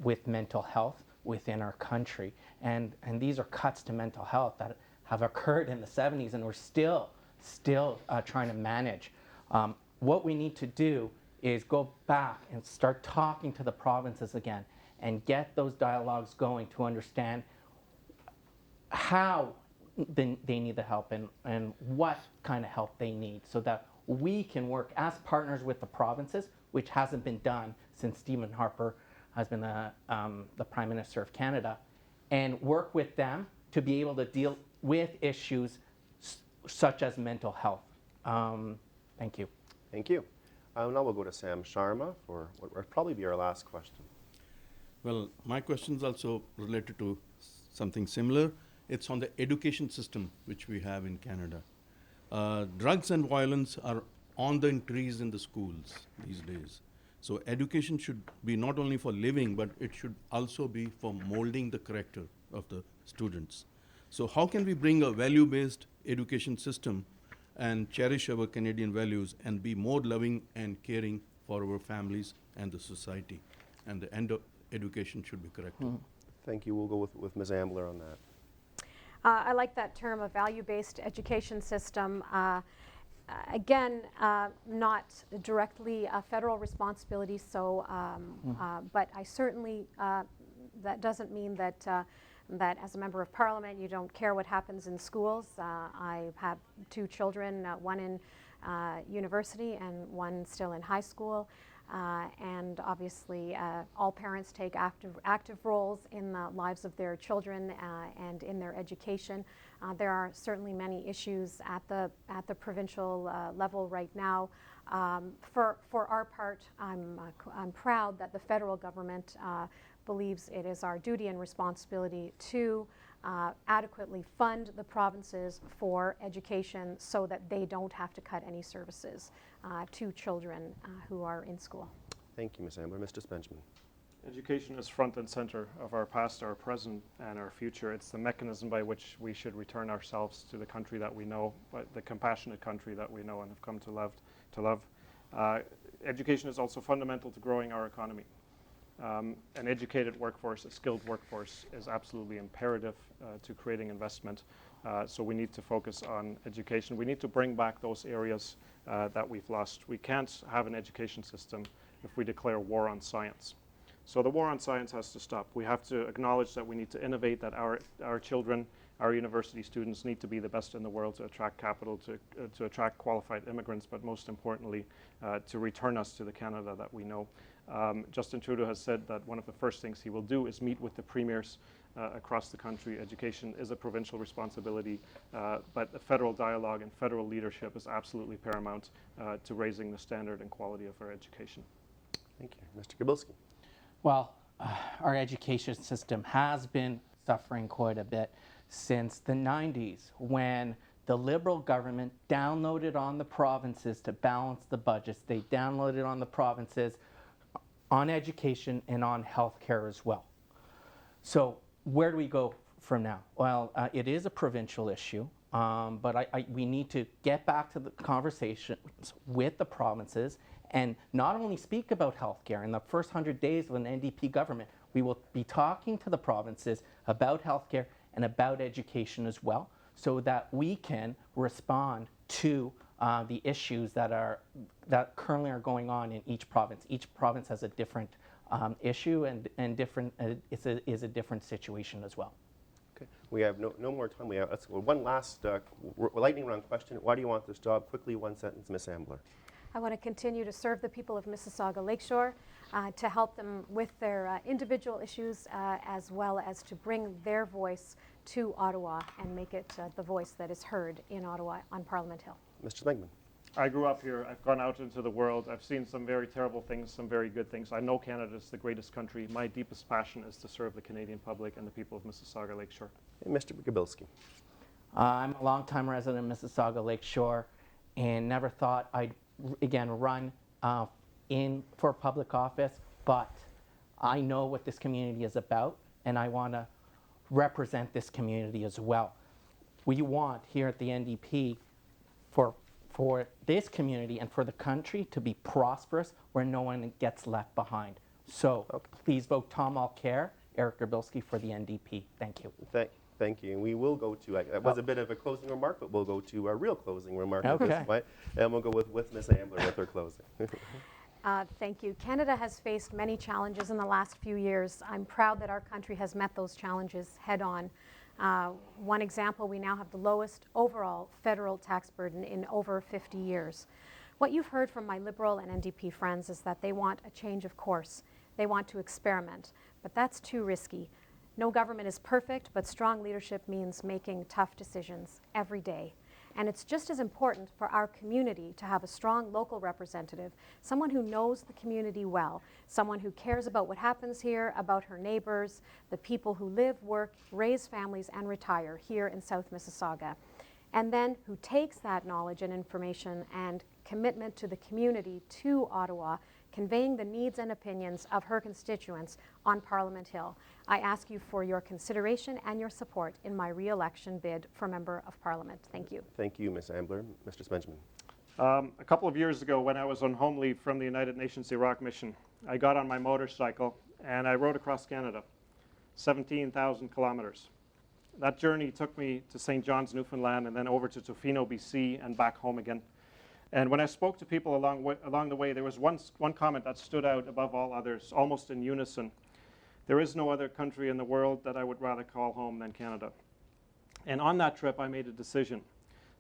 with mental health within our country. And these are cuts to mental health that have occurred in the 70s, and we're still trying to manage. What we need to do is go back and start talking to the provinces again and get those dialogues going to understand how they need the help and what kind of help they need, so that we can work as partners with the provinces, which hasn't been done since Stephen Harper has been the Prime Minister of Canada, and work with them to be able to deal with issues such as mental health. Thank you. Thank you. Now we'll go to Sam Sharma for what will probably be our last question. Well, my question is also related to something similar. It's on the education system which we have in Canada. Drugs and violence are on the increase in the schools these days. So education should be not only for living, but it should also be for molding the character of the students. So how can we bring a value-based education system and cherish our Canadian values and be more loving and caring for our families and the society? And the end of education should be corrected. Thank you. We'll go with Ms. Ambler on that. I like that term, a value-based education system. Again, not directly a federal responsibility, so, but I certainly, that doesn't mean that, that as a member of parliament you don't care what happens in schools. I have 2 children, one in university and one still in high school. And obviously all parents take active roles in the lives of their children and in their education. There are certainly many issues at the provincial level right now. For our part, I'm proud that the federal government believes it is our duty and responsibility to adequately fund the provinces for education so that they don't have to cut any services to children who are in school. Thank you, Ms. Ambler. Mr. Spengemann. Education is front and center of our past, our present, and our future. It's the mechanism by which we should return ourselves to the country that we know, the compassionate country that we know and have come to love. Education is also fundamental to growing our economy. An educated workforce, a skilled workforce, is absolutely imperative to creating investment. So we need to focus on education. We need to bring back those areas that we've lost. We can't have an education system if we declare war on science. So the war on science has to stop. We have to acknowledge that we need to innovate, that our children, our university students need to be the best in the world to attract capital, to attract qualified immigrants, but most importantly, to return us to the Canada that we know. Justin Trudeau has said that one of the first things he will do is meet with the premiers across the country. Education is a provincial responsibility, but the federal dialogue and federal leadership is absolutely paramount to raising the standard and quality of our education. Thank you. Mr. Guerbilsky. Well, our education system has been suffering quite a bit since the 90s when the Liberal government downloaded on the provinces to balance the budgets. They downloaded on the provinces on education and on healthcare as well. So where do we go from now? Well, it is a provincial issue, but we need to get back to the conversations with the provinces and not only speak about healthcare. In the first 100 days of an NDP government, we will be talking to the provinces about healthcare and about education as well, so that we can respond to the issues that currently are going on in each province. Each province has a different issue and different is a different situation as well. Okay. We have no more time. Let's go. One last lightning round question. Why do you want this job? Quickly, one sentence, Ms. Ambler. I want to continue to serve the people of Mississauga-Lakeshore, to help them with their individual issues, as well as to bring their voice to Ottawa and make it the voice that is heard in Ottawa on Parliament Hill. Mr. Spengemann. I grew up here. I've gone out into the world. I've seen some very terrible things, some very good things. I know Canada is the greatest country. My deepest passion is to serve the Canadian public and the people of Mississauga-Lakeshore. And Mr. Guerbilsky. I'm a longtime resident of Mississauga-Lakeshore and never thought I'd again run for public office, but I know what this community is about and I want to represent this community as well. We want here at the NDP for this community and for the country to be prosperous where no one gets left behind. So please vote Tom Mulcair, Eric Guerbilsky for the NDP. Thank you. Thank you. And we will go to, that was a bit of a closing remark, but we'll go to a real closing remark at this point. And we'll go with Ms. Ambler with her closing. Thank you. Canada has faced many challenges in the last few years. I'm proud that our country has met those challenges head on. One example, we now have the lowest overall federal tax burden in over 50 years. What you've heard from my Liberal and NDP friends is that they want a change of course. They want to experiment, but that's too risky. No government is perfect, but strong leadership means making tough decisions every day. And it's just as important for our community to have a strong local representative, someone who knows the community well, someone who cares about what happens here, about her neighbors, the people who live, work, raise families, and retire here in South Mississauga. And then who takes that knowledge and information and commitment to the community to Ottawa, conveying the needs and opinions of her constituents on Parliament Hill. I ask you for your consideration and your support in my re-election bid for Member of Parliament. Thank you. Thank you, Ms. Ambler. Mr. Spengemann. A couple of years ago, when I was on home leave from the United Nations Iraq mission, I got on my motorcycle and I rode across Canada, 17,000 kilometers. That journey took me to St. John's, Newfoundland, and then over to Tofino, BC, and back home again. And when I spoke to people along the way, there was one comment that stood out above all others, almost in unison. There is no other country in the world that I would rather call home than Canada. And on that trip, I made a decision.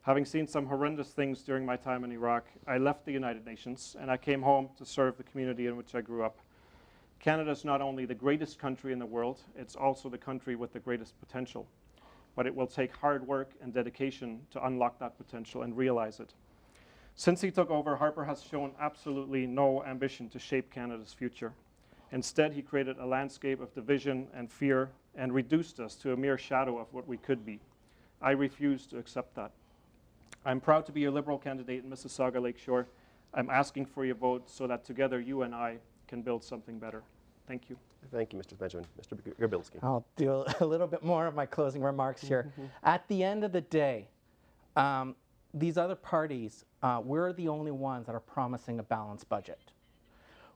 Having seen some horrendous things during my time in Iraq, I left the United Nations and I came home to serve the community in which I grew up. Canada is not only the greatest country in the world, it's also the country with the greatest potential. But it will take hard work and dedication to unlock that potential and realize it. Since he took over, Harper has shown absolutely no ambition to shape Canada's future. Instead, he created a landscape of division and fear and reduced us to a mere shadow of what we could be. I refuse to accept that. I'm proud to be your Liberal candidate in Mississauga-Lakeshore. I'm asking for your vote so that together you and I can build something better. Thank you. Thank you, Mr. Spengemann. Mr. Guerbilsky. I'll do a little bit more of my closing remarks here. At the end of the day, these other parties, we're the only ones that are promising a balanced budget.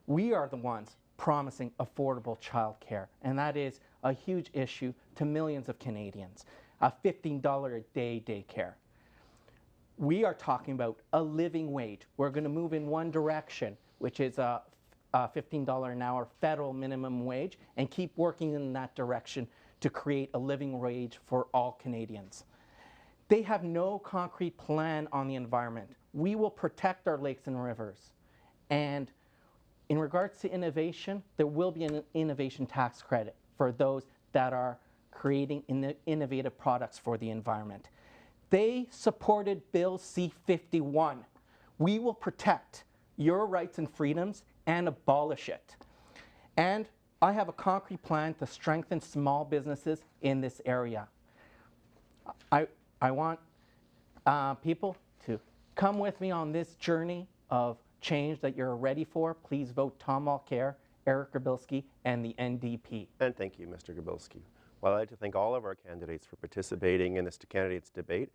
We are the ones promising affordable childcare, and that is a huge issue to millions of Canadians. A $15 a day daycare. We are talking about a living wage. We're going to move in one direction, which is a $15 an hour federal minimum wage, and keep working in that direction to create a living wage for all Canadians. They have no concrete plan on the environment. We will protect our lakes and rivers. And in regards to innovation, there will be an innovation tax credit for those that are creating innovative products for the environment. They supported Bill C-51. We will protect your rights and freedoms and abolish it. And I have a concrete plan to strengthen small businesses in this area. I want people to come with me on this journey of change that you're ready for. Please vote Tom Mulcair, Eric Guerbilsky, and the NDP. And thank you, Mr. Guerbilsky. Well, I'd like to thank all of our candidates for participating in this candidates debate.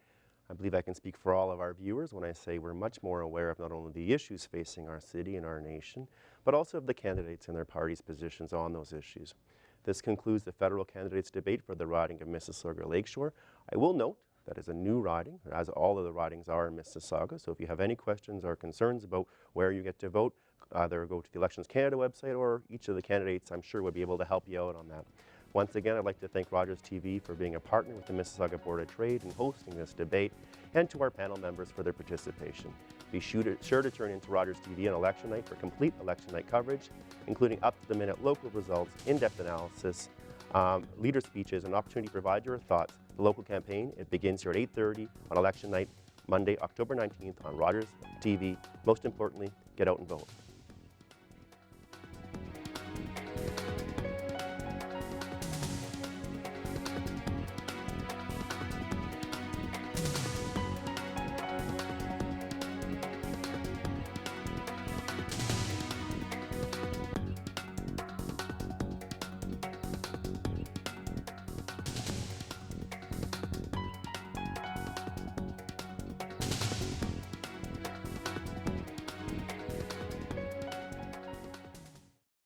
I believe I can speak for all of our viewers when I say we're much more aware of not only the issues facing our city and our nation, but also of the candidates and their parties' positions on those issues. This concludes the federal candidates debate for the riding of Mississauga-Lakeshore. I will note that is a new riding, as all of the ridings are in Mississauga. So if you have any questions or concerns about where you get to vote, either go to the Elections Canada website or each of the candidates, I'm sure, will be able to help you out on that. Once again, I'd like to thank Rogers TV for being a partner with the Mississauga Board of Trade and hosting this debate, and to our panel members for their participation. Be sure to turn into Rogers TV on election night for complete election night coverage, including up-to-the-minute local results, in-depth analysis, leader speeches, and opportunity to provide your thoughts. The local campaign, it begins here at 8:30 on election night, Monday, October 19th on Rogers TV. Most importantly, get out and vote.